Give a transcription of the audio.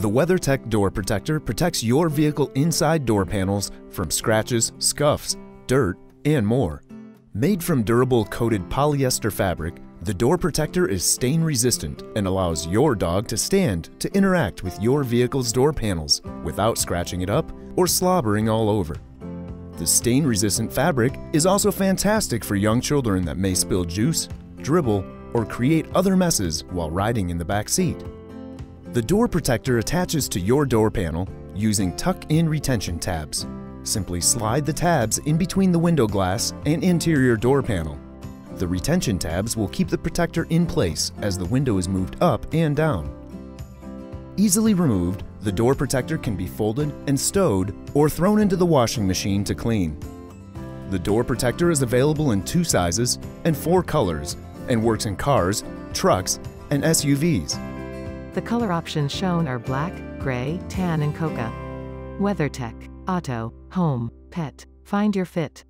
The WeatherTech Door Protector protects your vehicle inside door panels from scratches, scuffs, dirt, and more. Made from durable coated polyester fabric, the door protector is stain resistant and allows your dog to stand to interact with your vehicle's door panels without scratching it up or slobbering all over. The stain resistant fabric is also fantastic for young children that may spill juice, dribble, or create other messes while riding in the back seat. The door protector attaches to your door panel using tuck-in retention tabs. Simply slide the tabs in between the window glass and interior door panel. The retention tabs will keep the protector in place as the window is moved up and down. Easily removed, the door protector can be folded and stowed or thrown into the washing machine to clean. The door protector is available in 2 sizes and 4 colors and works in cars, trucks, and SUVs. The color options shown are black, gray, tan, and coca. WeatherTech, auto, home, pet. Find your fit.